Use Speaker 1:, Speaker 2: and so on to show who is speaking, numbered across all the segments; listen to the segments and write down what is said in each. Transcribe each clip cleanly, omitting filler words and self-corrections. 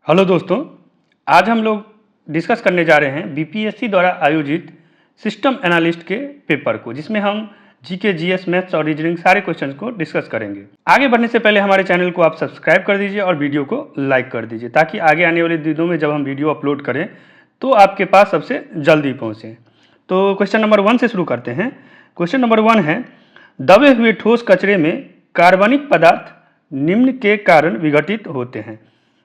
Speaker 1: Hello दोस्तों, आज हम लोग डिस्कस करने जा रहे हैं बीपीएससी द्वारा आयोजित सिस्टम एनालिस्ट के पेपर को, जिसमें हम जीके, जीएस, मैथ्स और रीजनिंग सारे क्वेश्चंस को डिस्कस करेंगे। आगे बढ़ने से पहले हमारे चैनल को आप सब्सक्राइब कर दीजिए और वीडियो को लाइक कर दीजिए, ताकि आगे आने वाले दिनों में जब हम वीडियो अपलोड करें तो आपके पास सबसे जल्दी पहुँचे। तो क्वेश्चन नंबर 1 से शुरू करते हैं। क्वेश्चन नंबर 1 है, दबे हुए ठोस कचरे में कार्बनिक पदार्थ निम्न के कारण विघटित होते हैं।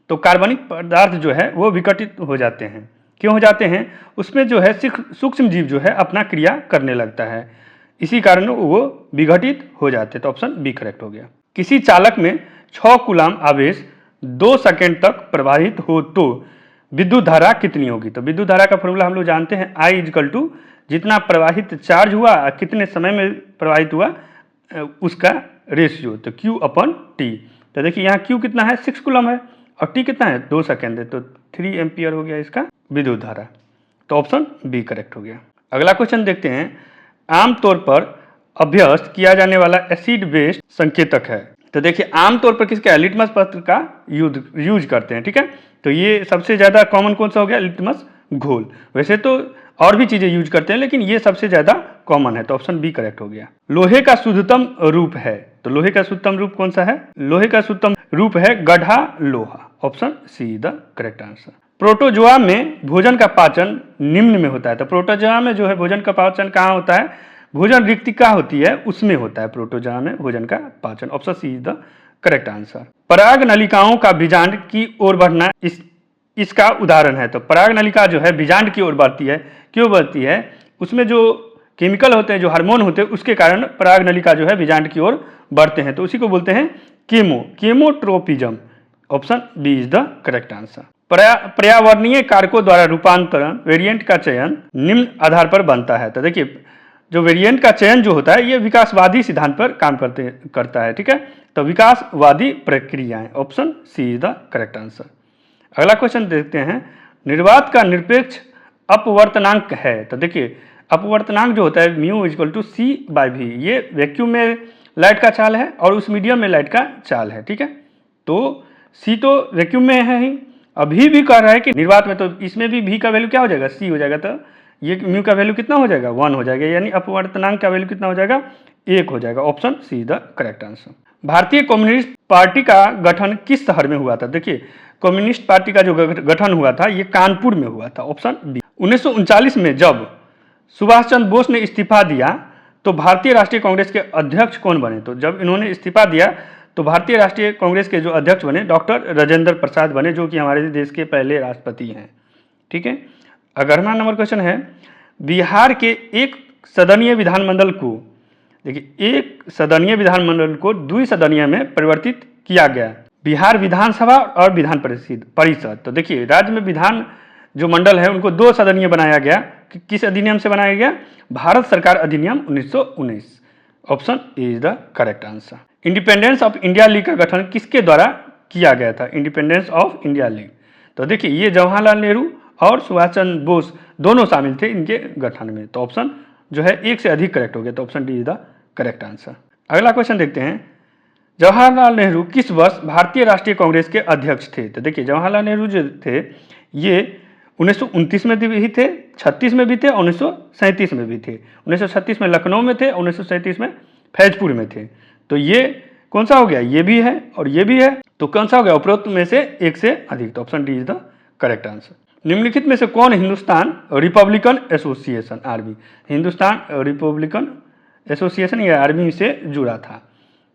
Speaker 1: तो कार्बनिक पदार्थ जो है वो विघटित हो जाते हैं। क्यों हो जाते हैं? उसमें जो है सूक्ष्म जीव जो है अपना क्रिया करने लगता है, इसी कारण वो विघटित हो जाते हैं। तो ऑप्शन बी करेक्ट हो गया। किसी चालक में 6 कूलाम आवेश 2 सेकेंड तक प्रवाहित हो तो विद्युत धारा कितनी होगी? तो विद्युत धारा का फॉर्मूला हम लोग जानते हैं, I = जितना प्रवाहित चार्ज हुआ कितने समय में प्रवाहित हुआ उसका रेशियो, तो Q/T। तो देखिए यहाँ Q कितना है, 6 कूलम है, और T कितना है, 2 सेकेंड है, तो 3 एम्पियर हो गया इसका विद्युत धारा। तो ऑप्शन बी करेक्ट हो गया। अगला क्वेश्चन देखते हैं। आमतौर पर अभ्यस्त किया जाने वाला एसिड बेस संकेतक है। तो देखिए आमतौर पर किसका, लिटमस पत्र का यूज करते हैं। ठीक है, तो ये सबसे ज्यादा कॉमन कौन सा हो गया, लिटमस घोल। वैसे तो और भी चीजें यूज करते हैं, लेकिन ये सबसे ज्यादा कॉमन है, तो ऑप्शन बी करेक्ट हो गया। लोहे का शुद्धतम रूप है। तो लोहे का शुद्धतम रूप कौन सा है? लोहे का शुद्धतम रूप है गढ़ा लोहा। Option see the correct answer. Protozoa में भोजन का पाचन निम्न में होता है। तो प्रोटोजोआ में जो है भोजन का पाचन कहाँ होता है? भोजन रिक्तिका होती है उसमें होता है प्रोटोजोआ में भोजन का पाचन। Option C is the correct answer. पराग नलिकाओं का बीजांड की ओर बढ़ना इसका उदाहरण है। तो पराग नलिका जो है बीजांड की ओर बढ़ती है। क्यों बढ़ती है? उसमें जो केमिकल होते हैं, जो हार्मोन होते हैं, उसके कारण पराग नलिका जो है बीजांड की ओर बढ़ते हैं, तो उसी को बोलते हैं chemotropism. Option B is the correct answer. पर्यावरणीय कारकों द्वारा रूपांतरण वेरिएंट का चयन निम्न आधार पर बनता है। तो देखिए जो वेरिएंट का चयन जो होता है ये विकासवादी सिद्धांत पर काम करता है। ठीक है, तो विकासवादी प्रक्रियाएं। Option C is the correct answer. अगला क्वेश्चन देखते हैं। निर्वात का निरपेक्ष अपवर्तनांक है। तो देखिए अपवर्तनांक जो होता है μ = C/V। ये वैक्यूम में लाइट का चाल है और उस मीडियम में लाइट का चाल है। ठीक है, तो C तो वैक्यूम में है ही, अभी भी कह रहा है कि निर्वात में, तो इसमें भी V का वैल्यू क्या हो जाएगा, C हो जाएगा। तो ये μ का वैल्यू कितना हो जाएगा, 1 हो जाएगा, यानी अपवर्तनांक का वैल्यू कितना हो जाएगा, 1 हो जाएगा। Option see the correct answer. भारतीय कम्युनिस्ट पार्टी का गठन किस शहर में हुआ था? देखिए कम्युनिस्ट पार्टी का जो गठन हुआ था ये कानपुर में हुआ था। Option B. 1939 में जब सुभाष चंद्र बोस ने इस्तीफा दिया तो भारतीय राष्ट्रीय कांग्रेस के अध्यक्ष कौन बने? तो जब इन्होंने इस्तीफा दिया तो भारतीय राष्ट्रीय कांग्रेस के जो अध्यक्ष बने डॉक्टर राजेंद्र प्रसाद बने, जो कि हमारे देश के पहले राष्ट्रपति हैं। ठीक है, 11वां नंबर क्वेश्चन है। बिहार के एक सदनीय विधानमंडल को, देखिए एक सदनीय विधानमंडल को द्विसदनीय में परिवर्तित किया गया। बिहार विधानसभा और विधान परिषद। तो देखिए राज्य में विधान जो मंडल है उनको 2 सदनीय बनाया गया। किस अधिनियम से बनाया गया? भारत सरकार अधिनियम 1919। Option A is the correct answer. Independence of India league का गठन किसके द्वारा किया गया था? Independence of India league. तो देखिए ये जवाहरलाल नेहरू और सुभाष चंद्र बोस दोनों शामिल थे इनके गठन में। तो ऑप्शन जो है 1 से अधिक करेक्ट हो गया, तो option D is the correct answer. अगला क्वेश्चन देखते हैं। जवाहरलाल नेहरू किस वर्ष भारतीय राष्ट्रीय कांग्रेस के अध्यक्ष थे? तो देखिए जवाहरलाल नेहरू जो थे ये 1929 में भी थे, 36 में भी थे, 1937 में भी थे। 1936 में लखनऊ में थे, 1937 में फैजपुर में थे। तो ये कौन सा हो गया? ये भी है और ये भी है, तो कौन सा हो गया? उपरोक्त में से 1 से अधिक। तो option D is the correct answer. निम्नलिखित में से कौन Hindustan Republican association army, Hindustan Republican association या आर्मी से जुड़ा था?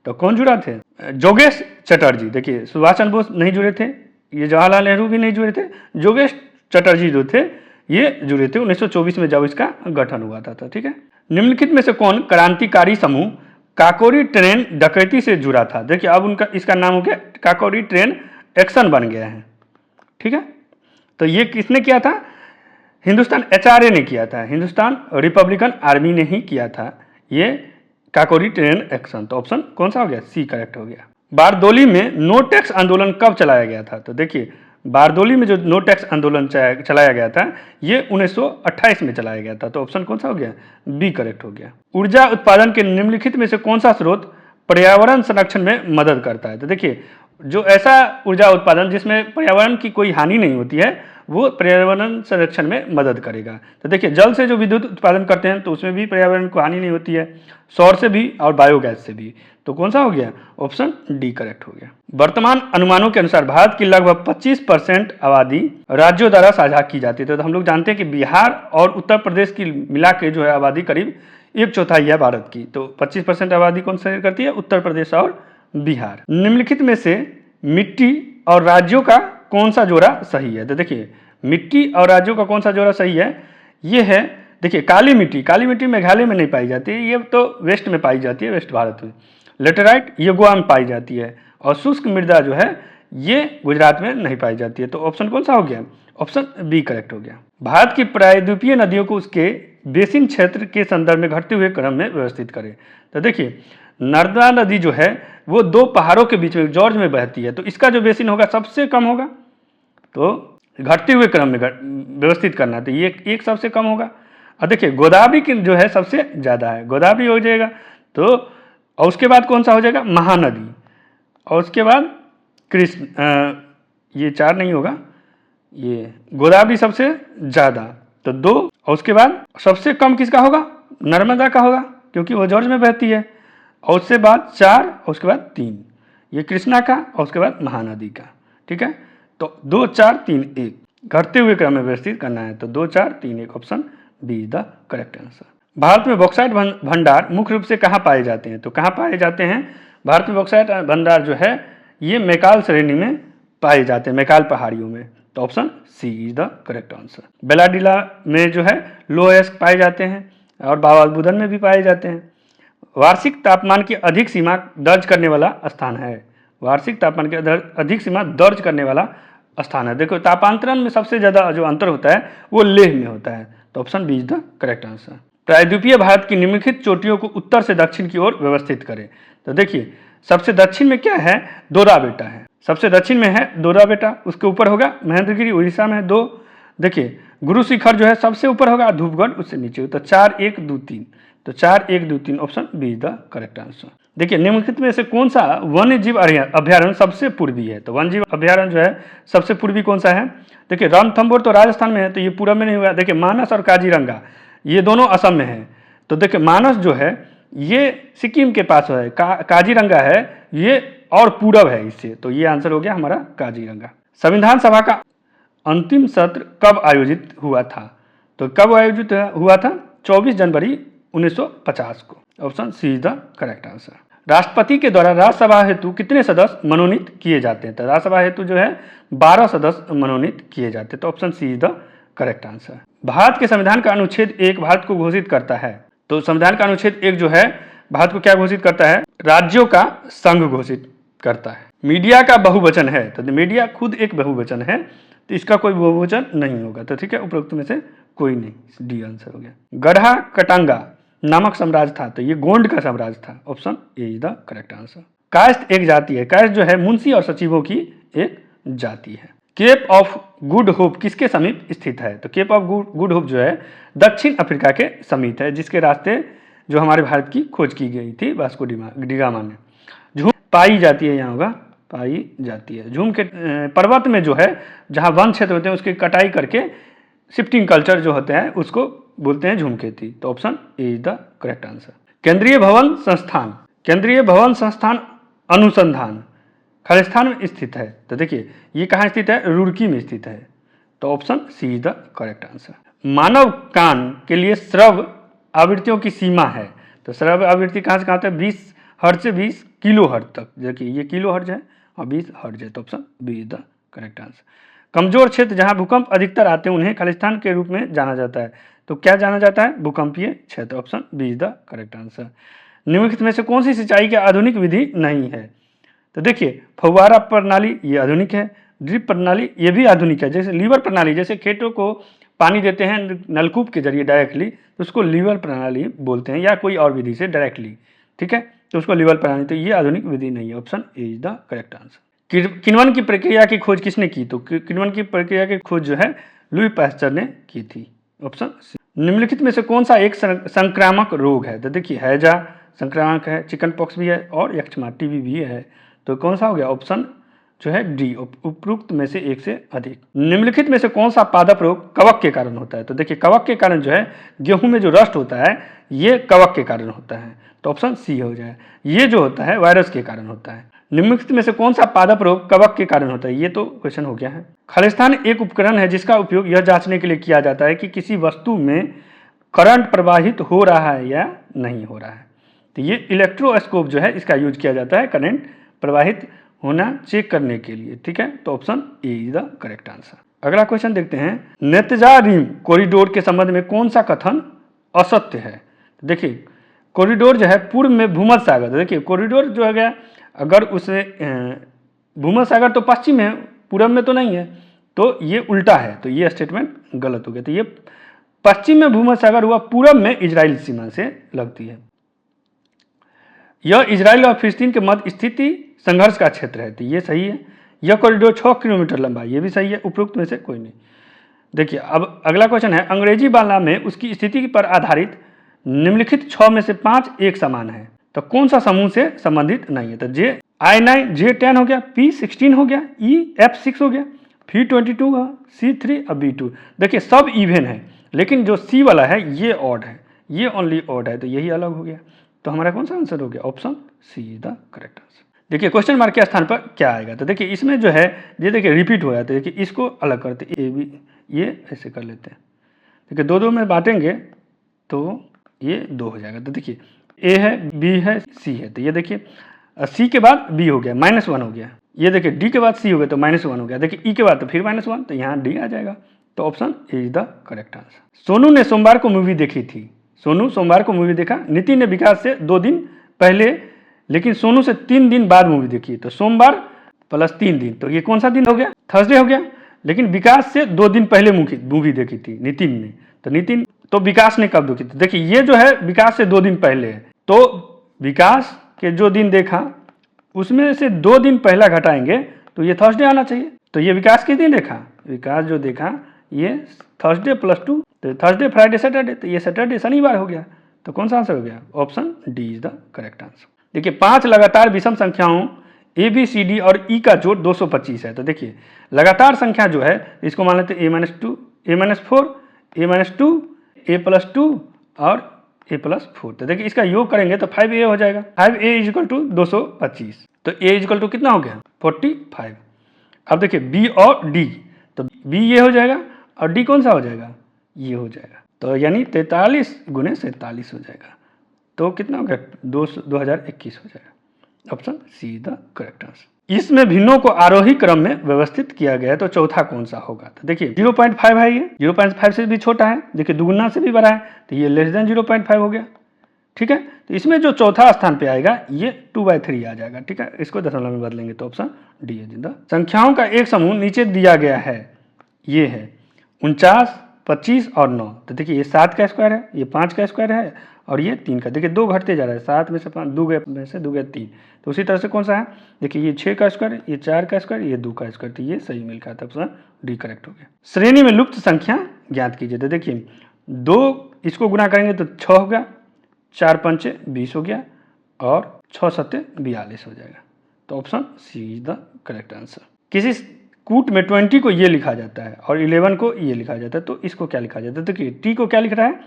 Speaker 1: तो कौन जुड़ा थे? जोगेश चटर्जी। देखिए सुभाष चंद्र बोस नहीं जुड़े थे, ये जवाहरलाल नेहरू भी नहीं जुड़े थे, जोगेश चटर्जी जो थे ये जुड़े थे 1924 में जब इसका गठन हुआ था। तो ठीक है, निम्नलिखित में से कौन क्रांतिकारी समूह काकोरी ट्रेन डकैती से जुड़ा था? देखिए अब उनका इसका नाम हो गया काकोरी ट्रेन एक्शन बन गया है। ठीक है, तो ये किसने किया था? हिंदुस्तान HRA ने किया था, हिंदुस्तान रिपब्लिकन आर्मी ने ही किया था ये काकोरी ट्रेन एक्शन। तो ऑप्शन कौन सा हो गया? सी करेक्ट हो गया। बारदोली में नो टैक्स आंदोलन कब चलाया गया था? तो देखिए बारदोली में जो नो टैक्स आंदोलन चलाया गया था ये 1928 में चलाया गया था। तो ऑप्शन कौन सा हो गया? बी करेक्ट हो गया। ऊर्जा उत्पादन के निम्नलिखित में से कौन सा स्रोत पर्यावरण संरक्षण में मदद करता है? तो देखिए जो ऐसा ऊर्जा उत्पादन जिसमें पर्यावरण की कोई हानि नहीं होती है वो पर्यावरण संरक्षण में मदद करेगा। तो देखिए जल से जो विद्युत उत्पादन करते हैं तो उसमें भी पर्यावरण को हानि नहीं होती है, सौर से भी और बायोगैस से भी। तो कौन सा हो गया? ऑप्शन डी करेक्ट हो गया। वर्तमान अनुमानों के अनुसार भारत की लगभग 25% आबादी राज्यों द्वारा साझा की जाती है। तो हम लोग जानते हैं कि बिहार और उत्तर प्रदेश की मिला के जो है आबादी करीब 1/4 है भारत की। तो 25% आबादी कौन सा करती है? उत्तर प्रदेश और बिहार। निम्नलिखित में से मिट्टी और राज्यों का कौन सा जोड़ा सही है? तो देखिए मिट्टी और राज्यों का कौन सा जोड़ा सही है? ये है, देखिए काली मिट्टी मेघालय में नहीं पाई जाती है, ये तो वेस्ट में पाई जाती है, वेस्ट भारत में। लेटेराइट ये गोवा में पाई जाती है और शुष्क मृदा जो है ये गुजरात में नहीं पाई जाती है। तो ऑप्शन कौन सा हो गया? ऑप्शन बी करेक्ट हो गया। भारत की प्रायद्वीपीय नदियों को उसके बेसिन क्षेत्र के संदर्भ में घटते हुए क्रम में व्यवस्थित करें। तो देखिए नर्मदा नदी जो है वो दो पहाड़ों के बीच में जॉर्ज में बहती है, तो इसका जो बेसिन होगा सबसे कम होगा, तो घटते हुए क्रम में व्यवस्थित करना है, तो ये एक सबसे कम होगा। और देखिए गोदावरी की जो है सबसे ज़्यादा है, गोदावरी हो जाएगा। तो और उसके बाद कौन सा हो जाएगा? महानदी। और उसके बाद कृष्ण, ये 4 नहीं होगा, ये गोदावरी सबसे ज़्यादा, तो 2। और उसके बाद सबसे कम किसका होगा? नर्मदा का होगा क्योंकि वो जॉर्ज में बहती है। और उसके बाद 4 और उसके बाद 3, ये कृष्णा का और उसके बाद महानदी का। ठीक है, तो 2 4 3 1 घटते हुए क्रम में व्यवस्थित करना है। तो 2 4 3 1 option B is the correct answer. Bharat में बॉक्साइट भंडार मुख्य रूप से कहाँ पाए जाते हैं? तो कहाँ पाए जाते हैं? भारत में बॉक्साइट भंडार जो है ये मैकाल श्रेणी में पाए जाते हैं, मैकाल पहाड़ियों में। तो option C is the correct answer. Bailadila में जो है लोएस्क पाए जाते हैं और बाबालबुदन में भी पाए जाते हैं। वार्षिक तापमान की अधिक सीमा दर्ज करने वाला स्थान है, वार्षिक तापमान की अधिक सीमा दर्ज करने वाला स्थान है। देखो तापांतरण में सबसे ज़्यादा जो अंतर होता है वो लेह में होता है। तो option B is the correct answer. प्रायद्वीपीय भारत की निम्नलिखित चोटियों को उत्तर से दक्षिण की ओर व्यवस्थित करें। तो देखिए सबसे दक्षिण में क्या है? दोरा बेटा है, सबसे दक्षिण में है दोरा बेटा। उसके ऊपर होगा महेंद्रगिरी उड़ीसा में 2। देखिए गुरु शिखर जो है सबसे ऊपर होगा, धूपगढ़ उससे नीचे। तो 4 1 2 3, तो 4 1 2 3 option B is the correct answer. देखिए निम्नलिखित में से कौन सा वन्य जीव अभ्यारण्य सबसे पूर्वी है? तो वन्य जीव अभ्यारण्य जो है सबसे पूर्वी कौन सा है? देखिए रणथंभौर तो राजस्थान में है, तो ये पूरब में नहीं हुआ। देखिए मानस और काजीरंगा ये दोनों असम में है। तो देखिए मानस जो है ये सिक्किम के पास है, काजीरंगा है ये और पूरब है इससे। तो ये आंसर हो गया हमारा काजीरंगा। संविधान सभा का अंतिम सत्र कब आयोजित हुआ था? तो कब आयोजित हुआ था? 24 जनवरी 1950 को। Option C is the correct answer. राष्ट्रपति के द्वारा राज्यसभा हेतु कितने सदस्य मनोनीत किए जाते हैं? तो राज्यसभा हेतु जो है 12 सदस्य मनोनीत किए जाते हैं। तो option C is the correct answer. Bharat के संविधान का अनुच्छेद 1 भारत को घोषित करता है। तो संविधान का अनुच्छेद 1 जो है भारत को क्या घोषित करता है? राज्यों का संघ घोषित करता है। मीडिया का बहुवचन है, तो मीडिया खुद एक बहुवचन है, तो इसका कोई बहुवचन नहीं होगा। तो ठीक है, उपरोक्त में से कोई नहीं, डी आंसर हो गया। गढ़ा कटांगा नामक साम्राज्य था, तो ये गोंड का साम्राज्य था। Option A is the correct answer. Kayastha एक जाति है, कायस्थ जो है मुंशी और सचिवों की एक जाति है। केप ऑफ गुड होप किसके समीप स्थित है? तो केप ऑफ गुड होप जो है दक्षिण अफ्रीका के समीप है, जिसके रास्ते जो हमारे भारत की खोज की गई थी वास्को डिगामा ने। झूम पाई जाती है, यहाँ होगा पाई जाती है। झूम के पर्वत में जो है जहाँ वन क्षेत्र होते हैं उसकी कटाई करके शिफ्टिंग कल्चर जो होते हैं उसको बोलते हैं झूमखेती। तो option A is the correct answer. केंद्रीय भवन संस्थान, केंद्रीय भवन संस्थान अनुसंधान खालिस्तान में स्थित है। तो देखिए ये कहाँ स्थित है? रुड़की में स्थित है। तो option C is the correct answer. मानव कान के लिए श्रव्य आवृत्तियों की सीमा है। तो श्रव्य आवृत्ति कहाँ से कहाँ तक? 20 हर्ट्ज से 20 किलो हर्ट्ज तक। देखिए ये किलो हर्ट्ज है और 20 हर्ट्ज है। तो option B is the correct answer. कमजोर क्षेत्र जहाँ भूकंप अधिकतर आते हैं उन्हें खालिस्तान के रूप में जाना जाता है। तो क्या जाना जाता है? भूकंपीय क्षेत्र। Option B is the correct answer. निम्नलिखित में से कौन सी सिंचाई की आधुनिक विधि नहीं है? तो देखिए फव्वारा प्रणाली ये आधुनिक है, ड्रिप प्रणाली ये भी आधुनिक है। जैसे लीवर प्रणाली, जैसे खेतों को पानी देते हैं नलकूप के जरिए डायरेक्टली, तो उसको लीवर प्रणाली बोलते हैं, या कोई और विधि से डायरेक्टली। ठीक है, तो उसको लीवर प्रणाली, तो ये आधुनिक विधि नहीं है। Option A is the correct answer. किण्वन की प्रक्रिया की खोज किसने की? तो किण्वन की प्रक्रिया की खोज जो है लुई पास्चर ने की थी। Option C. निम्नलिखित में से कौन सा एक संक्रामक रोग है? तो देखिए हैजा संक्रामक है, चिकन पॉक्स भी है और यक्ष्मा टीबी भी है। तो कौन सा हो गया? ऑप्शन जो है डी, उपरोक्त में से एक से अधिक। निम्नलिखित में से कौन सा पादप रोग कवक के कारण होता है? तो देखिए कवक के कारण जो है गेहूं में जो रस्ट होता है ये कवक के कारण होता है, तो ऑप्शन सी हो जाए। ये जो होता है वायरस के कारण होता है। निम्नलिखित में से कौन सा पादप रोग कवक के कारण होता है? ये तो क्वेश्चन हो गया है। खालिस्तान एक उपकरण है जिसका उपयोग यह जांचने के लिए किया जाता है कि किसी वस्तु में करंट प्रवाहित हो रहा है या नहीं हो रहा है। तो ये इलेक्ट्रोस्कोप जो है इसका यूज किया जाता है करंट प्रवाहित होना चेक करने के लिए, ठीक है। तो option A is the correct answer. अगला क्वेश्चन देखते हैं, नेत्जारिम कॉरिडोर के संबंध में कौन सा कथन असत्य है? देखिए कॉरिडोर जो है पूर्व में भूमध्य सागर, देखिए कॉरिडोर जो है गया अगर उसे भूमध्य सागर तो पश्चिम में, पूर्व में तो नहीं है, तो ये उल्टा है, तो ये स्टेटमेंट गलत हो गया। तो ये पश्चिम में भूमध्य सागर हुआ, पूर्व में इजराइल सीमा से लगती है। यह इजराइल और फिलिस्तीन के मध्य स्थिति संघर्ष का क्षेत्र है, तो ये सही है। यह कॉरिडोर 6 किलोमीटर लंबा है, ये भी सही है। उपरोक्त में से कोई नहीं। देखिए अब अगला क्वेश्चन है, अंग्रेजी बाला में उसकी स्थिति पर आधारित निम्नलिखित 6 में से 5 एक समान है, तो कौन सा समूह से संबंधित नहीं है? तो जे I9 J10 हो गया, P16 हो गया, F6 हो गया, P22 हुआ, C3 और B2। देखिए सब इवन है, लेकिन जो C वाला है ये ऑड है, ये ओनली ऑड है, तो यही अलग हो गया। तो हमारा कौन सा आंसर हो गया? Option C is the correct answer. देखिए क्वेश्चन मार्क के स्थान पर क्या आएगा? तो देखिए इसमें जो है ये देखिए रिपीट हो जाता है, देखिए इसको अलग करते ए बी, ये ऐसे कर लेते हैं। देखिए दो दो में बांटेंगे तो ये 2 हो जाएगा। तो देखिए ए है, बी है, सी है, तो ये देखिए सी के बाद बी हो गया, -1 हो गया। ये देखिए डी के बाद सी हो गया तो -1 हो गया। देखिए ई के बाद तो फिर -1, तो यहाँ डी आ जाएगा। तो option A is the correct answer. Sonu ने सोमवार को मूवी देखी थी। सोनू सोमवार को मूवी देखा। नितिन ने विकास से 2 दिन पहले, लेकिन सोनू से 3 दिन बाद मूवी देखी। तो सोमवार प्लस 3 दिन, तो ये कौन सा दिन हो गया? थर्सडे हो गया। लेकिन विकास से 2 दिन पहले मूवी देखी थी नितिन ने, तो नितिन तो विकास ने कब देखी थी? देखिए ये जो है विकास से 2 दिन पहले है, तो विकास के जो दिन देखा उसमें से 2 दिन पहला घटाएंगे तो ये थर्सडे आना चाहिए। तो ये विकास किस दिन देखा? विकास जो देखा ये थर्सडे + 2, तो थर्सडे फ्राइडे सैटरडे, तो ये सैटरडे शनिवार हो गया। तो कौन सा आंसर हो गया? Option D is the correct answer. देखिए 5 लगातार विषम संख्याओं ए बी सी डी और ई का जोड़ 225 है। तो देखिए लगातार संख्या जो है इसको मान लेते हैं a-2, a-4, a-2, a+2 और a+4। तो देखिए इसका योग करेंगे तो 5a हो जाएगा। 5a = 225, तो a = कितना हो गया? 45। अब देखिए बी और डी, तो बी ये हो जाएगा और डी कौन सा हो जाएगा? ये हो जाएगा। तो यानी 43 × 47 हो जाएगा। तो कितना हो गया? 2021 हो जाएगा। Option see the correct answer. इसमें भिन्नों को आरोही क्रम में व्यवस्थित किया गया है, तो चौथा कौन सा होगा? तो देखिए 0.5 है, ये 0.5 से भी छोटा है, देखिए दुगुना से भी बड़ा है, तो ये <0.5 हो गया, ठीक है। तो इसमें जो चौथा स्थान पे आएगा ये 2/3 आ जाएगा, ठीक है। इसको दशमलव में बदलेंगे तो ऑप्शन डी है जिंदा। संख्याओं का एक समूह नीचे दिया गया है, ये है 49, 25 और 9। तो देखिए ये 7 का स्क्वायर है, ये 5 का स्क्वायर है और ये 3 का। देखिए 2 घटते जा रहा है, 7 में से 5, 2 में से 2 गया 3। तो उसी तरह से कौन सा है? देखिए ये 6 का स्क्वायर, ये 4 का स्क्वायर, ये 2 का स्क्वायर, तो ये सही मिल गया था। ऑप्शन डी करेक्ट हो गया। श्रेणी में लुप्त संख्या ज्ञात कीजिए। तो देखिए 2 इसको गुना करेंगे तो 6 हो गया, 4 पंचे 20 हो गया और 6 सत्ते 42 हो जाएगा। तो option C is the correct answer. किसी कूट में 20 को ये लिखा जाता है और 11 को ये लिखा जाता है, तो इसको क्या लिखा जाता है? देखिए टी को क्या लिख रहा है?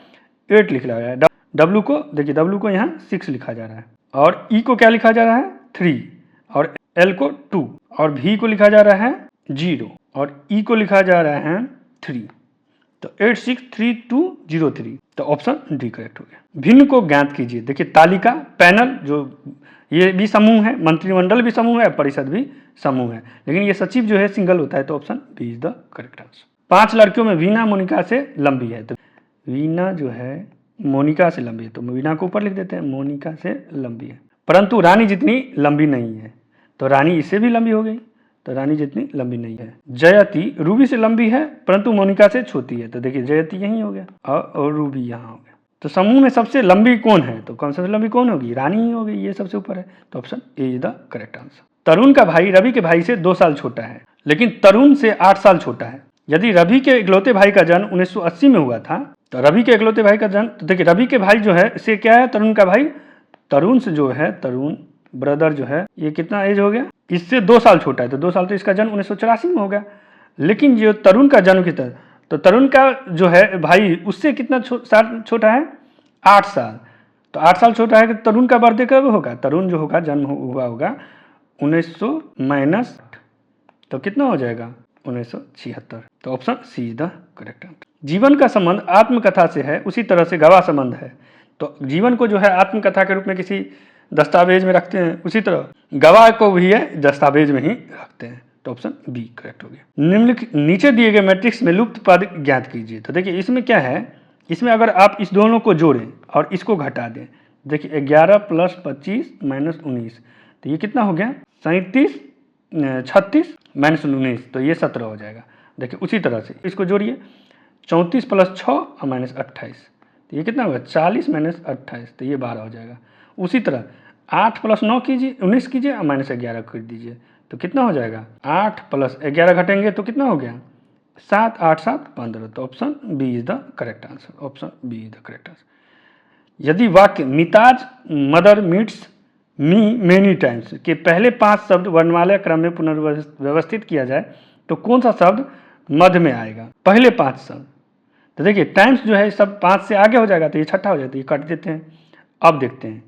Speaker 1: 8 लिख रहा है। डब्लू को देखिए, डब्लू को यहाँ 6 लिखा जा रहा है और ई को क्या लिखा जा रहा है? 3 और एल को 2 और भी को लिखा जा रहा है 0 और ई को लिखा जा रहा है 3। तो 863203, तो ऑप्शन डी करेक्ट हो गया। भिन्न को ज्ञात कीजिए। देखिए तालिका, पैनल, जो ये भी समूह है, मंत्रिमंडल भी समूह है, परिषद भी समूह है, लेकिन ये सचिव जो है सिंगल होता है, तो option B is the correct answer. 5 लड़कियों में वीना मोनिका से लंबी है, तो वीना जो है मोनिका से लंबी है, तो वीना को ऊपर लिख देते हैं, मोनिका से लंबी है। परंतु रानी जितनी लंबी नहीं है, तो रानी इससे भी लंबी हो गई, तो रानी जितनी लंबी नहीं है। जयती रूबी से लंबी है परंतु मोनिका से छोटी है, तो देखिए जयती यहीं हो गया और रूबी यहाँ हो गया। तो समूह में सबसे लंबी कौन है? तो कौन सबसे लंबी कौन होगी? रानी ही होगी, ये सबसे ऊपर है, तो option A is the correct answer. Tarun का भाई रवि के भाई से 2 साल छोटा है, लेकिन तरुण से 8 साल छोटा है। यदि रवि के इकलौते भाई का जन्म 1980 में हुआ था, तो रवि के इकलौते भाई का जन्म, तो देखिए रवि के भाई जो है इससे क्या है? तरुण का भाई। तरुण से जो है, तरुण ब्रदर जो है, ये कितना एज हो गया? इससे 2 साल छोटा है, तो 2 साल तो इसका जन्म 1984 में हो गया। लेकिन जो तरुण का जन्म कितना, तो तरुण का जो है भाई उससे कितना साल छोटा है, 8 साल। तो 8 साल छोटा है कि तरुण का बर्थडे कब होगा, तरुण जो होगा जन्म हुआ होगा 1900 माइनस, तो कितना हो जाएगा 1976। तो option C is the correct answer. जीवन का संबंध आत्मकथा से है, उसी तरह से गवाह संबंध है। तो जीवन को जो है आत्मकथा के रूप में किसी दस्तावेज में रखते हैं, उसी तरह गवाह को भी है दस्तावेज में ही रखते हैं। तो ऑप्शन बी करेक्ट हो गया। निम्नलिखित नीचे दिए गए मैट्रिक्स में लुप्त पद ज्ञात कीजिए। तो देखिए इसमें क्या है, इसमें अगर आप इस दोनों को जोड़ें और इसको घटा दें, देखिए 11 + 25 - 19, तो ये कितना हो गया 36 -19, तो ये 17 हो जाएगा। देखिए उसी तरह से इसको जोड़िए, 34 + 6 और -28, तो ये कितना होगा 40 - 28, तो ये 12 हो जाएगा। उसी तरह 8 + 9 कीजिए, 19 कीजिए और -11 कर दीजिए, तो कितना हो जाएगा 8 + 11 घटेंगे तो कितना हो गया 7, 8, 7, 15। तो option B is the correct answer, option B is the correct answer. यदि वाक्य मिताज mother meets me many times के पहले 5 शब्द वर्णमाला क्रम में पुनर्व्यवस्थित किया जाए तो कौन सा शब्द मध्य में आएगा, पहले 5 शब्द। तो देखिए टाइम्स जो है सब 5 से आगे हो जाएगा, तो ये छठा हो जाता है, ये काट देते हैं। अब देखते हैं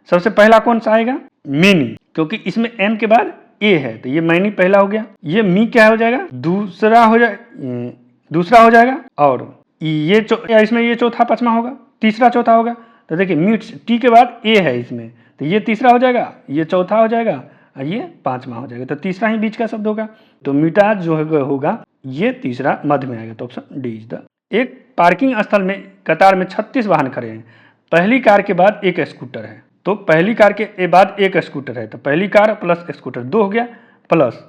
Speaker 1: सबसे पहला कौन सा आएगा, मेनी, क्योंकि इसमें एम के बाद ए है, तो ये मैनी पहला हो गया। ये मी क्या हो जाएगा, दूसरा हो जाएगा, और ये इसमें ये चौथा पांचवा होगा, तीसरा चौथा होगा। तो देखिए मीट्स टी के बाद ए है इसमें, तो ये तीसरा हो जाएगा, ये चौथा हो जाएगा और ये पांचवा हो जाएगा, तो तीसरा ही बीच का शब्द होगा। तो मिटाज जो होगा ये तीसरा मध्य में आएगा, तो ऑप्शन डी इज द। एक पार्किंग स्थल में कतार में 36 वाहन खड़े हैं, पहली कार के बाद एक स्कूटर है, तो पहली कार के बाद एक स्कूटर है, तो पहली कार प्लस स्कूटर 2 हो गया, प्लस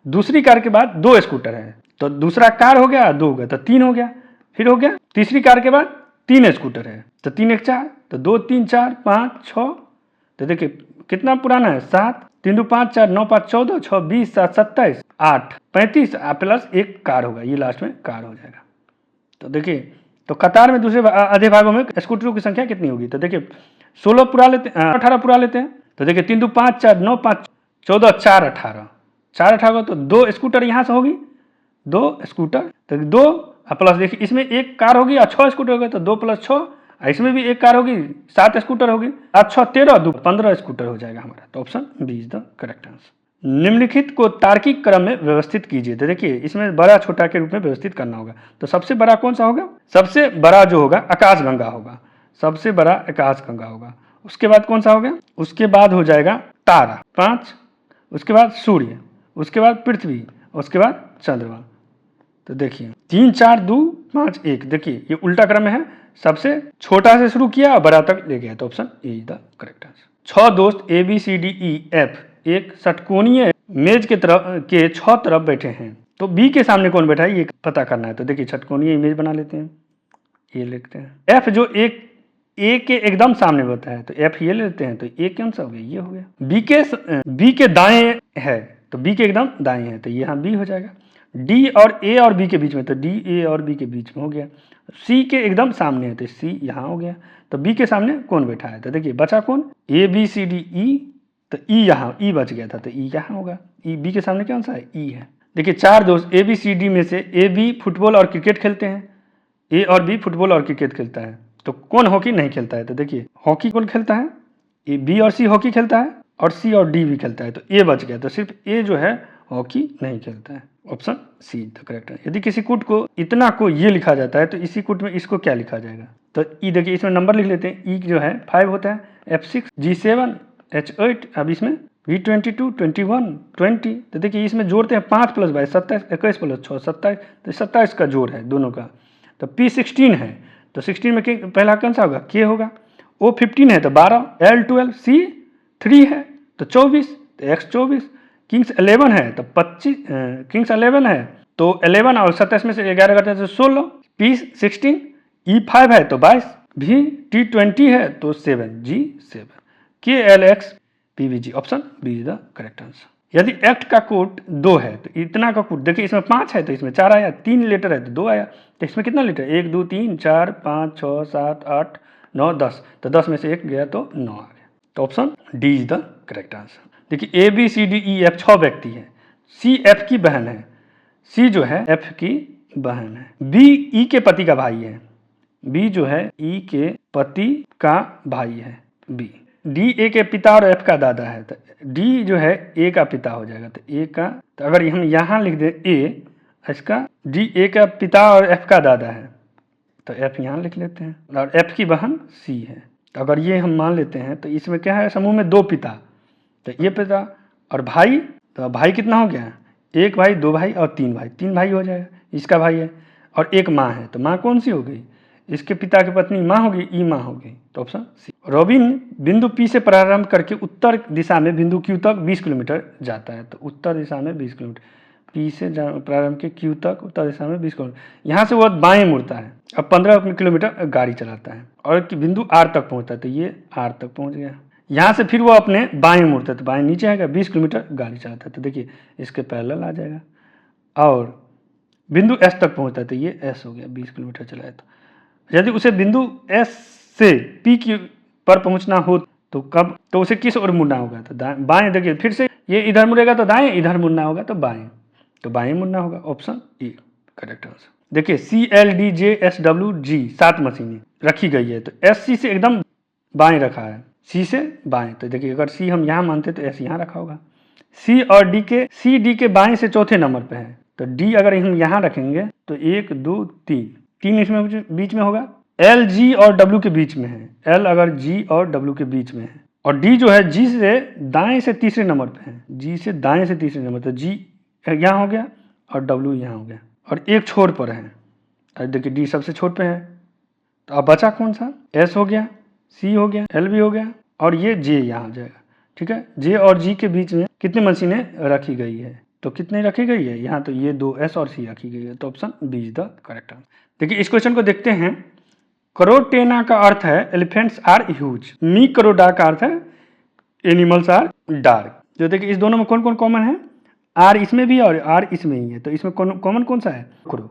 Speaker 1: दूसरी कार के बाद 2 स्कूटर है, तो दूसरा कार हो गया 2 हो गया, तो 3 हो गया, फिर हो गया तीसरी कार के बाद 3 स्कूटर है, तो 3 1 4, तो 2 3 4 5 6, तो देखिए कितना पुराना है 7, 3 2 5 4 9 5 14 6 20 7 27 8 35 प्लस एक कार होगा, ये लास्ट में कार हो जाएगा। तो देखिए तो कतार में दूसरे आधे भागों में स्कूटरों की संख्या कितनी होगी, तो देखिए 16 पूरा लेते हैं, 18 पूरा लेते हैं, तो देखिए 3 2 5 4 9 5 14 4 18, 4 18 तो 2 स्कूटर यहाँ से होगी, 2 स्कूटर, तो 2 प्लस देखिए इसमें एक कार होगी और 6 स्कूटर हो गए, तो 2 + 6, इसमें भी एक कार होगी, 7 स्कूटर होगी, 8 6 13 2 15 स्कूटर हो जाएगा हमारा, तो option B is the correct answer. निम्नलिखित को तार्किक क्रम में व्यवस्थित कीजिए। तो देखिए इसमें बड़ा छोटा के रूप में व्यवस्थित करना होगा, तो सबसे बड़ा कौन सा होगा, सबसे बड़ा जो होगा आकाशगंगा होगा, सबसे बड़ा आकाशगंगा होगा। उसके बाद कौन सा होगा, उसके बाद हो जाएगा तारा 5, उसके बाद सूर्य, उसके बाद पृथ्वी, उसके बाद चंद्रमा। तो देखिए 3 4 2 5 1, देखिए ये उल्टा क्रम में है, सबसे छोटा से शुरू किया और बड़ा तक ले गया, तो option A is the correct answer. 6 दोस्त ABCDEF एक षटकोणीय मेज के 6 तरफ बैठे हैं, तो बी के सामने कौन बैठा है ये पता करना है। तो देखिए षटकोणीय इमेज बना लेते हैं, ये लिखते हैं। एफ जो एक ए के एकदम सामने होता है, तो एफ ये लेते हैं, तो ए कौन सा हो गया, ये हो गया। बी के दाएं है, तो बी के एकदम दाएं है, तो यहाँ बी हो जाएगा। डी और ए और बी के बीच में, तो डी ए और बी के बीच में हो गया। सी के एकदम सामने है, तो सी यहाँ हो गया। तो बी के सामने कौन बैठा है, तो देखिए बचा कौन, ABCDE, तो ई यहाँ ई बच गया था, तो ई यहाँ होगा। ई बी के सामने कौन सा है, ई है। देखिए 4 दोस्त ABCD में से AB फुटबॉल और क्रिकेट खेलते हैं, ए और बी फुटबॉल और क्रिकेट खेलता है, तो कौन हॉकी नहीं खेलता है, तो देखिए हॉकी कौन खेलता है, ए बी और सी हॉकी खेलता है, और सी और डी भी खेलता है, तो ए बच गया, तो सिर्फ ए जो है हॉकी नहीं खेलता है, ऑप्शन सी द करेक्ट है। यदि किसी कूट को इतना को ये लिखा जाता है, तो इसी कूट में इसको क्या लिखा जाएगा, तो ई देखिए इसमें नंबर लिख लेते हैं। ई जो है 5 होता है, F6 G7 H8, अब इसमें V22 21 20, तो देखिए इसमें जोड़ते हैं 5 + 22 27, 21 + 6 27, तो 27 का जोड़ है दोनों का। तो P16 है, तो 16 में पहला कौन सा होगा, K होगा। O15 है तो 12, L12, C3 है तो 24, तो X 24, किंग्स 11 है तो 25, किंग्स 11 है तो 11 और 27 में से 11 करते हैं तो 16, P16, E5 है तो 22, V T20 है तो 7, G7, KLX PVG, option B is the correct answer. यदि एक्ट का कोट 2 है, तो इतना का कोट देखिए इसमें 5 है, तो इसमें 4 आया, 3 लेटर है तो 2 आया, तो इसमें कितना लेटर, 1 2 3 4 5 6 7 8 9 10, तो 10 में से 1 गया तो 9 आ गया, तो option D is the correct answer. देखिए ABCDEF 6 व्यक्ति हैं, C F की बहन है, C जो है F की बहन है, B E के पति का भाई है, B जो है E के पति का भाई है B, D A के पिता और F का दादा है, तो D जो है A का पिता हो जाएगा, तो A का, तो अगर हम यहाँ लिख दें A, इसका D A का पिता और F का दादा है, तो F यहाँ लिख लेते हैं, और F की बहन C है। तो अगर ये हम मान लेते हैं तो इसमें क्या है, समूह में 2 पिता, तो ये पिता और भाई, तो भाई कितना हो गया, 1 भाई 2 भाई और 3 भाई, 3 भाई हो जाएगा, इसका भाई है, और एक माँ है, तो माँ कौन सी हो गई, इसके पिता की पत्नी माँ होगी, ई माँ हो गई, तो ऑप्शन सी। रॉबिन बिंदु P से प्रारंभ करके उत्तर दिशा में बिंदु Q तक 20 किलोमीटर जाता है, तो उत्तर दिशा में 20 किलोमीटर, P से प्रारंभ के Q तक उत्तर दिशा में 20 किलोमीटर, यहाँ से वो बाएं मुड़ता है, अब 15 किलोमीटर गाड़ी चलाता है और बिंदु R तक पहुँचता है, तो ये R तक पहुँच गया, यहाँ से फिर वो अपने बाएं मुड़ता है, तो बाएं नीचे आएगा, 20 किलोमीटर गाड़ी चलाता है, तो देखिए इसके पैरेलल आ जाएगा, और बिंदु S तक पहुँचता है, तो ये S हो गया, 20 किलोमीटर चलाए, तो यदि उसे बिंदु S से P की पर पहुँचना हो तो कब, तो उसे किस ओर मुड़ना होगा, तो बाएं, देखिए फिर से ये इधर मुड़ेगा तो दाएं, इधर मुड़ना होगा तो बाएं, तो बाएं मुड़ना होगा, ऑप्शन ए करेक्ट आंसर। देखिए CLDJSWG 7 मशीनें रखी गई है, तो SC से एकदम बाएं रखा है, C से बाएं, तो देखिए अगर C हम यहाँ मानते तो S यहाँ रखा होगा, C और D के बाएं से चौथे नंबर पे है, तो D अगर हम यहाँ रखेंगे तो 1 2 3 इसमें बीच में होगा, L G और W के बीच में है, L अगर G और W के बीच में है, और D जो है G से दाएं से तीसरे नंबर पे है, G से दाएं से तीसरे नंबर, तो G यहाँ हो गया और W यहाँ हो गया, और एक छोर पर है, और देखिए D सबसे छोर पे है, तो अब बचा कौन सा, S हो गया, C हो गया, L भी हो गया, और ये J यहाँ आ जाएगा, ठीक है। J और G के बीच में कितनी मशीनें रखी गई है, तो कितनी रखी गई है यहाँ, तो ये 2 S और C रखी गई है, तो option B is the correct answer. देखिए इस क्वेश्चन को देखते हैं। करोटेना का अर्थ है एलिफेंट्स आर ह्यूज, मीक्रोडा का अर्थ है एनिमल्स आर डार्क। जो देखिए इस दोनों में कौन कौन कॉमन है, आर इसमें भी और आर इसमें ही है, तो इसमें कॉमन कौन सा है, क्रो,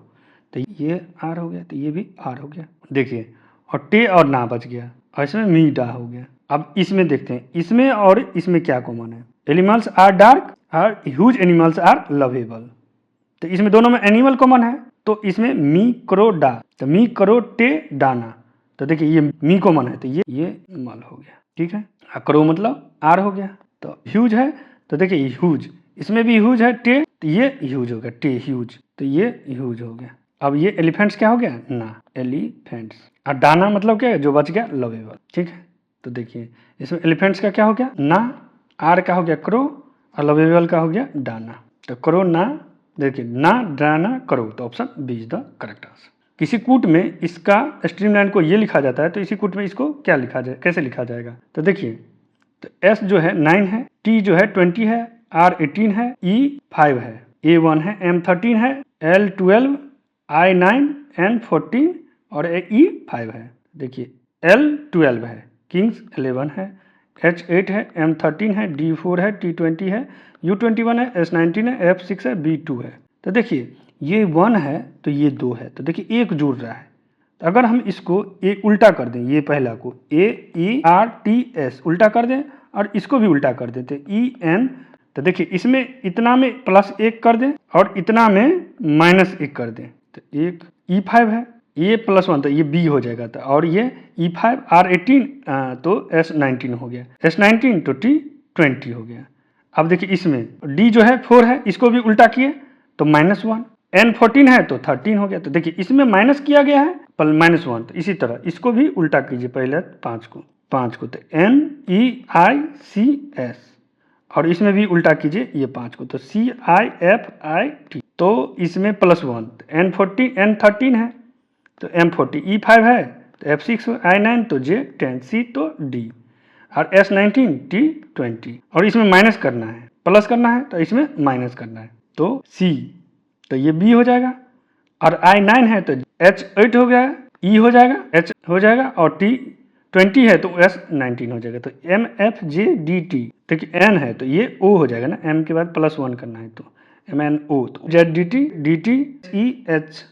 Speaker 1: तो ये आर हो गया, तो ये भी आर हो गया, देखिए, और टे और ना बच गया, और इसमें मी डा हो गया। अब इसमें देखते हैं इसमें और इसमें क्या कॉमन है, एनिमल्स आर डार्क और ह्यूज एनिमल्स आर लवेबल, तो इसमें दोनों में एनिमल कॉमन है, तो इसमें मीक्रोडा, तो मीक्रोटेडाना, तो देखिए ये मी कॉमन है, तो ये मल हो गया, ठीक है। क्रो मतलब आर हो गया, तो ह्यूज है, तो देखिए ह्यूज, इसमें भी ह्यूज है, टे, तो ये ह्यूज हो गया, टे ह्यूज, तो ये ह्यूज हो गया। अब ये एलिफेंट्स क्या हो गया, ना, एलिफेंट्स, और डाना मतलब क्या है, जो बच गया लवेबल, ठीक है। तो देखिए इसमें एलिफेंट्स का क्या हो गया, ना, आर का हो गया क्रो, और लवेबल का हो गया डाना, तो क्रो ना, देखिए ना डाना करो, तो option B is the correct answer. किसी कूट में इसका स्ट्रीमलाइन को ये लिखा जाता है, तो इसी कूट में इसको क्या लिखा जाए, कैसे लिखा जाएगा, तो देखिए, तो S जो है 9 है, T जो है 20 है, R 18 है, E 5 है, A 1 है, M 13 है, L 12, I 9, N 14 और E 5 है। देखिए L 12 है, किंग्स 11 है, H 8 है, M 13 है, D 4 है, T 20 है, U 21 है, S 19 है, F 6 है, B 2 है। तो देखिए ये 1 है तो ये 2 है, तो देखिए एक जुड़ रहा है, तो अगर हम इसको एक उल्टा कर दें, ये पहला को AERTS उल्टा कर दें और इसको भी उल्टा कर देते EN, तो देखिए इसमें इतना में +1 कर दें और इतना में -1 कर दें, तो एक E5 है, ये +1 तो ये B हो जाएगा, तो और ये E5 R18 तो S19 हो गया, S19 तो T20 हो गया। अब देखिए इसमें D जो है 4 है, इसको भी उल्टा किए तो -1, N14 है तो 13 हो गया, तो देखिए इसमें माइनस किया गया है पर -1, तो इसी तरह इसको भी उल्टा कीजिए, पहले 5 को तो NEICS, और इसमें भी उल्टा कीजिए ये 5 को, तो CIFIT, तो इसमें +1, N13 है तो M40, E5 है तो F6, I9 तो J10, C तो D, और S19 T20, और इसमें माइनस करना है, प्लस करना है तो इसमें माइनस करना है, तो C, तो ये B हो जाएगा, और I9 है तो H8 हो गया, E हो जाएगा, H हो जाएगा, और T20 है तो S19 हो जाएगा, तो MFJDT, देखिए N है तो ये O हो जाएगा ना, M के बाद +1 करना है तो MNO, तो ZDT DTEH,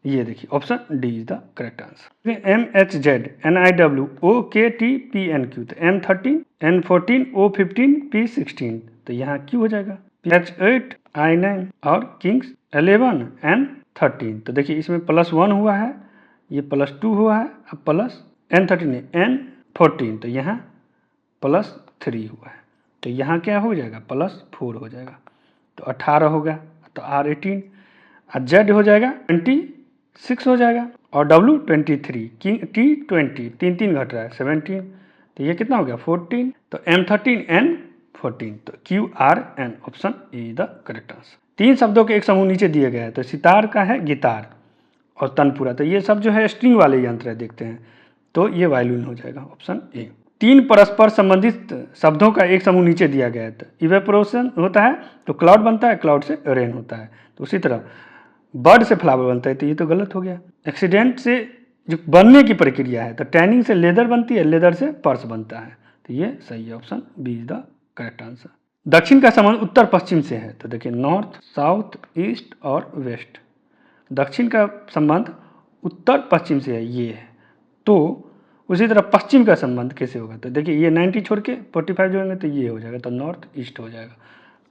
Speaker 1: ये देखिए option D is the correct answer. MHZ NIW OKTPNQ, तो M13 N14 O15 P16, तो यहाँ Q हो जाएगा H8 I9 और किंग्स 11 N13। तो देखिए इसमें +1 हुआ है, ये +2 हुआ है, अब प्लस N13 N14, तो यहाँ +3 हुआ है, तो यहाँ क्या हो जाएगा +4 हो जाएगा, तो 18 होगा, तो R18 और Z हो जाएगा 26 हो जाएगा और W 23, किंग T20 3 घट रहा है 17, तो ये कितना हो गया 14, तो M13 N14, तो QRN option A is the correct answer. 3 शब्दों के एक समूह नीचे दिए गए हैं, तो सितार का है गिटार और तनपुरा, तो ये सब जो है स्ट्रिंग वाले यंत्र है, देखते हैं, तो ये वायलिन हो जाएगा ऑप्शन ए। 3 परस्पर संबंधित शब्दों का एक समूह नीचे दिया गया है, तो इवेपोरेशन होता है तो क्लाउड बनता है, क्लाउड से रेन होता है, तो उसी तरह बर्ड से फ्लावर बनता है, तो ये तो गलत हो गया। एक्सीडेंट से जो बनने की प्रक्रिया है, तो टैनिंग से लेदर बनती है, लेदर से पर्स बनता है, तो ये सही है, option B is the correct answer. दक्षिण का संबंध उत्तर पश्चिम से है, तो देखिए नॉर्थ, साउथ, ईस्ट और वेस्ट। दक्षिण का संबंध उत्तर पश्चिम से है, ये है, तो उसी तरह पश्चिम का संबंध कैसे होगा, तो देखिए ये 90 छोड़ के 45 जोड़ेंगे, तो ये हो जाएगा, तो नॉर्थ ईस्ट हो जाएगा,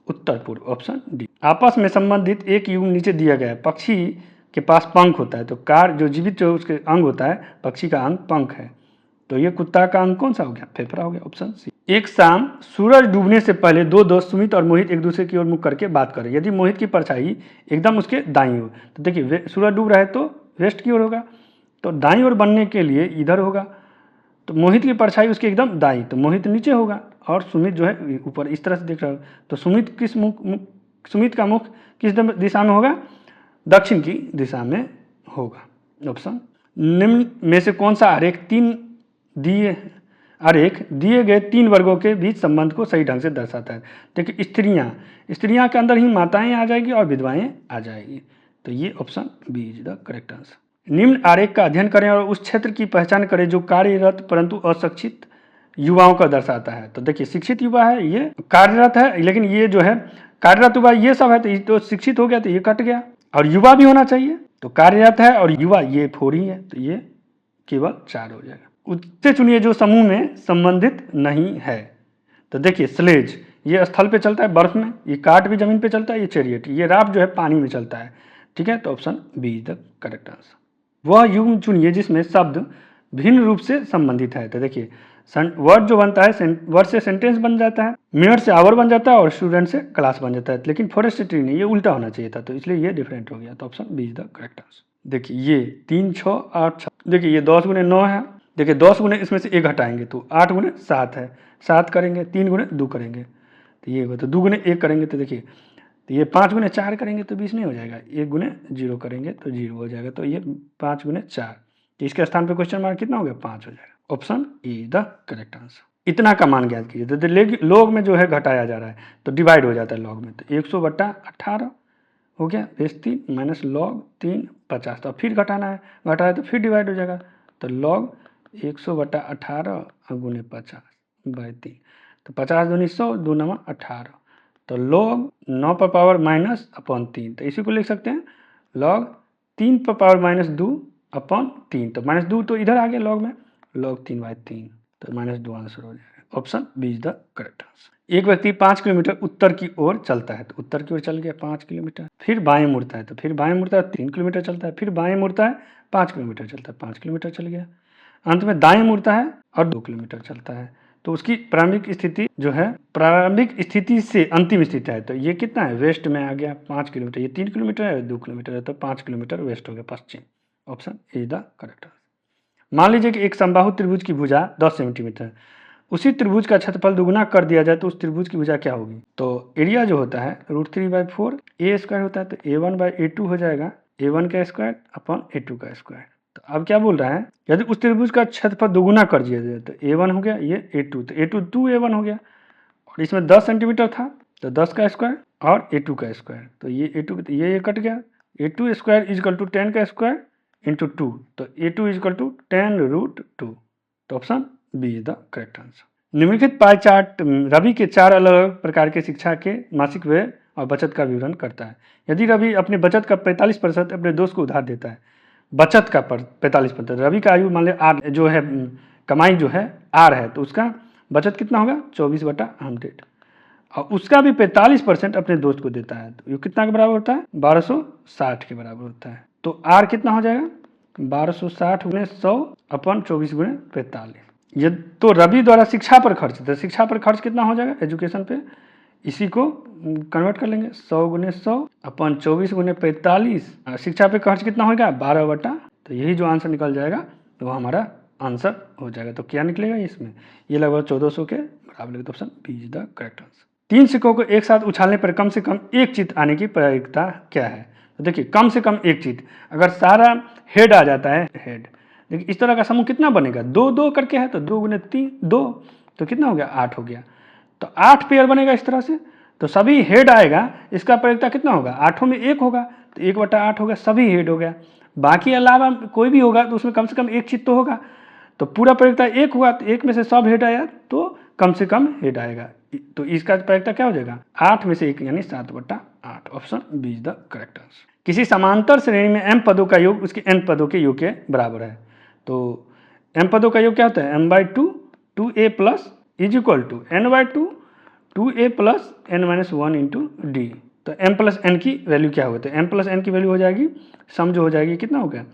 Speaker 1: उत्तर पूर्व, ऑप्शन डी। आपस में संबंधित एक युग नीचे दिया गया है, पक्षी के पास पंख होता है, तो कार जो जीवित जो उसके अंग होता है, पक्षी का अंग पंख है, तो ये कुत्ता का अंग कौन सा हो गया, फेफड़ा हो गया, ऑप्शन सी। एक शाम सूरज डूबने से पहले 2 दोस्त सुमित और मोहित एक दूसरे की ओर मुख करके बात करें। यदि मोहित की परछाई एकदम उसके दाईं ओर, तो देखिए सूरज डूब रहा है तो वेस्ट की ओर होगा, तो दाईं ओर बनने के लिए इधर होगा, तो मोहित की परछाई उसके एकदम दाईं, तो मोहित नीचे होगा और सुमित जो है ऊपर, इस तरह से देख रहा है, तो सुमित का मुख किस दिशा में होगा, दक्षिण की दिशा में होगा, ऑप्शन। निम्न में से कौन सा आरेख दिए गए 3 वर्गों के बीच संबंध को सही ढंग से दर्शाता है। देखिए स्त्रियां के अंदर ही माताएं आ जाएगी और विधवाएं आ जाएगी, तो ये option B is the correct answer. निम्न आरेख का अध्ययन करें और उस क्षेत्र की पहचान करें जो कार्यरत परंतु अशिक्षित युवाओं का दर्शाता है। तो देखिए शिक्षित युवा है, ये कार्यरत है, लेकिन ये जो है कार्यरत युवा ये सब है, तो ये तो शिक्षित हो गया, तो ये कट गया, और युवा भी होना चाहिए, तो कार्यरत है और युवा ये 4 ही है, तो ये केवल 4 हो जाएगा। उससे चुनिए जो समूह में संबंधित नहीं है, तो देखिए स्लेज ये स्थल पे चलता है, बर्फ में, ये काट भी जमीन पे चलता है, ये चैरियट, ये राफ्ट जो है पानी में चलता है, ठीक है, तो option B is the correct answer. वह युग चुनिए जिसमें शब्द भिन्न रूप से संबंधित है, तो देखिए वर्ड जो बनता है, वर्ड से सेंटेंस बन जाता है, मिनट से आवर बन जाता है और स्टूडेंट से क्लास बन जाता है, लेकिन फॉरेस्ट ट्री नहीं, ये उल्टा होना चाहिए था, तो इसलिए ये डिफरेंट हो गया, तो option B is the correct answer. देखिए ये 3 6 8 6, देखिए ये 10 गुने 9 है, देखिए 10 गुने इसमें से 1 हटाएंगे तो 8 गुने 7 है, 7 करेंगे, 3 गुने 2 करेंगे, तो ये होगा, तो 2 गुने 1 करेंगे, तो देखिए तो ये 5 गुने 4 करेंगे तो 20 नहीं हो जाएगा, 1 गुने 0 करेंगे तो 0 हो जाएगा, तो ये 5 गुने 4, तो इसके स्थान पे क्वेश्चन मार्क कितना हो गया, 5 हो जाएगा, option A the correct answer. इतना का मान ज्ञात कीजिए, तो लॉग में जो है घटाया जा रहा है, तो डिवाइड हो जाता है लॉग में, तो 100/18 हो गया, बेस 3 माइनस log 3 50, तो फिर घटाना है, घटाया तो फिर डिवाइड हो जाएगा, तो log 100/18 गुने 50/3, तो 50 दूनी 100, 2 9 18, तो log 9 पर पावर -/3, तो इसी को लिख सकते हैं log 3 पर पावर -2/3, तो -2 तो इधर आ गया log में, log 3/3, तो -2 आंसर हो जाएगा, option B is the correct answer. एक व्यक्ति 5 किलोमीटर उत्तर की ओर चलता है, तो उत्तर की ओर चल गया 5 किलोमीटर, फिर बाएं मुड़ता है, तो फिर बाएं मुड़ता है 3 किलोमीटर चलता है, फिर बाएं मुड़ता है 5 किलोमीटर चलता है, 5 किलोमीटर चल गया, अंत में दाएं मुड़ता है और 2 किलोमीटर चलता है, तो उसकी प्रारंभिक स्थिति जो है प्रारंभिक स्थिति से अंतिम स्थिति है, तो ये कितना है, वेस्ट में आ गया 5 किलोमीटर, ये 3 किलोमीटर है, 2 किलोमीटर है, तो 5 किलोमीटर वेस्ट हो गया, पश्चिम, option A the correct answer. मान लीजिए कि एक समबाहु त्रिभुज की भुजा 10 सेंटीमीटर, उसी त्रिभुज का क्षेत्रफल दुगुना कर दिया जाए तो उस त्रिभुज की भुजा क्या होगी, तो एरिया जो होता है √3/4 a स्क्वायर होता है, तो a1/a2 हो जाएगा, a1 का स्क्वायर अपॉन a2 का स्क्वायर। तो अब क्या बोल रहा है, यदि उस त्रिभुज का क्षेत्रफल दुगुना कर दिया जाए तो a1 हो गया, ये a2, तो a2 2a1 हो गया, और इसमें 10 सेंटीमीटर था तो 10 का स्क्वायर और a2 का स्क्वायर, तो ये a2 ये कट गया, a2 स्क्वायर इजकल टू 10 का स्क्वायर इंटू 2, तो a2 इजकल टू 10√2, तो option B is the correct answer. निम्नलिखित पाई चार्ट रवि के 4 अलग अलग प्रकार के शिक्षा के मासिक व्यय और बचत का विवरण करता है। यदि रवि अपने बचत का 45% अपने दोस्त को उधार देता है, बचत का 45%, रवि का आयु मान लिया आर जो है, कमाई जो है आर है, तो उसका बचत कितना होगा 24/100, और उसका भी 45% अपने दोस्त को देता है, तो ये कितना के बराबर होता है? 1260 के बराबर होता है। तो आर कितना हो जाएगा? 1260 गुणे 100 अपन 24 गुणे 45। ये तो रवि द्वारा शिक्षा पर खर्च, तो शिक्षा पर खर्च कितना हो जाएगा एजुकेशन पे? इसी को कन्वर्ट कर लेंगे, 100 गुणे 100 अपन 24 गुणे 45। शिक्षा पे खर्च कितना होगा? 12 तो यही जो आंसर निकल जाएगा तो वो हमारा आंसर हो जाएगा। तो क्या निकलेगा इसमें? ये लगभग 1400 के बराबर। तो option B is the correct answer. 3 सिक्कों को एक साथ उछालने पर कम से कम एक चित आने की प्रायिकता क्या है? तो देखिए कम से कम एक चित, अगर सारा हेड आ जाता है, हेड देखिए इस तरह का समूह कितना बनेगा? 2 2 करके है, तो 2 गुने 3 2, तो कितना हो गया? 8 हो गया। तो 8 पेयर बनेगा इस तरह से, तो सभी हेड आएगा, इसका प्रायिकता कितना होगा? 8 में 1 होगा, तो 1/8 हो गया, सभी हेड हो गया। बाकी अलावा कोई भी होगा तो उसमें कम से कम एक चित तो होगा, तो पूरा प्रायिकता 1 हुआ, तो 1 में से सब हेड आया तो कम से कम हेड आएगा, तो इसका प्रायिकता क्या हो जाएगा? 8 में से 1 यानी 7/8। Option B is the correct answer. किसी समांतर श्रेणी में m पदों का योग उसके n पदों के योग के बराबर है। तो m पदों का योग क्या होता है? m/2 2a plus is equal to n/2 2a plus n-1 into D. तो m प्लस n की वैल्यू क्या होगा? तो m प्लस n की वैल्यू हो जाएगी, सम जो हो जाएगी कितना हो गया?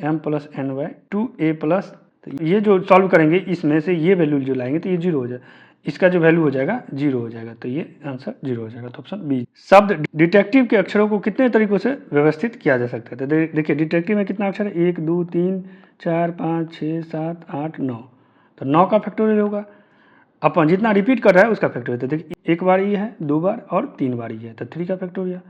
Speaker 1: m plus n/2 a plus, तो ये जो सॉल्व करेंगे इसमें से ये वैल्यू जो लाएंगे तो ये 0 हो जाएगा, इसका जो वैल्यू हो जाएगा 0 हो जाएगा, तो ये आंसर 0 हो जाएगा। तो ऑप्शन बी। शब्द डिटेक्टिव के अक्षरों को कितने तरीकों से व्यवस्थित किया जा सकता है? तो देखिए डिटेक्टिव में कितना अक्षर है? 1 2 3 4 5 6 7 8 9, तो 9 का फैक्टोरियल होगा। अपन जितना रिपीट कर रहा है उसका फैक्टोरियल, तो देखिए 1 बार ये है, 2 बार और 3 बार ये है, तो 3 का फैक्टोरियल।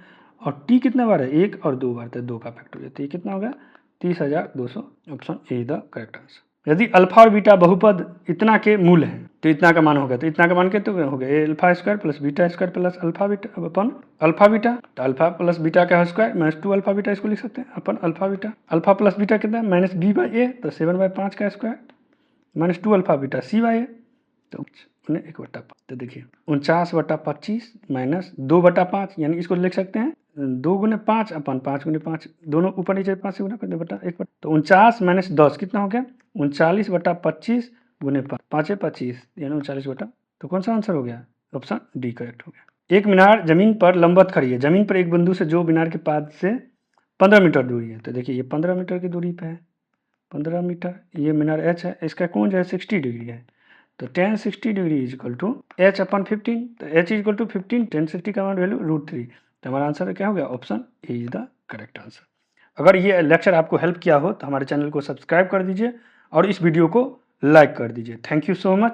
Speaker 1: और टी कितने बार है? 1 और 2 बार, तो 2 का फैक्टोरियल, तो ये कितना हो गया? 30,200। Option A is the correct answer. यदि अल्फा और बीटा बहुपद इतना के मूल है तो इतना का मान होगा, तो इतना का मान कितना हो गया? Alpha square plus beta square plus alpha beta अपन अल्फा बीटा, तो अल्फा प्लस बीटा का स्क्वायर माइनस 2 अल्फा बीटा, इसको लिख सकते हैं अपन alpha beta. Alpha plus beta कितना है? माइनस b/a, तो 7/5 का square minus 2 alpha beta c/a, तो 1/5। तो देखिए 49/25 माइनस 2/5, यानी इसको लिख सकते हैं 2 गुने 5 अपन 5 गुने 5, दोनों ऊपर नीचे 5 से गुना कर दे बटा 1, तो 49 माइनस 10 कितना हो गया? 39/25 गुने 5 25, यानी 39 तो कौन सा आंसर हो गया? ऑप्शन डी करेक्ट हो गया। एक मीनार जमीन पर लंबवत खड़ी है, जमीन पर एक बिंदु से जो मीनार के पाद से 15 मीटर दूरी है, तो देखिए ये 15 मीटर की दूरी पे है, 15 मीटर। ये मीनार एच है, इसका कोण जो है 60 डिग्री है, तो tan 60 degree is equal to h/15, तो h is equal to 15, tan 60 का वैल्यू √3, तो हमारा आंसर क्या हो गया? Option A is the correct answer. अगर ये लेक्चर आपको हेल्प किया हो तो हमारे चैनल को सब्सक्राइब कर दीजिए और इस वीडियो को लाइक कर दीजिए। Thank you so much.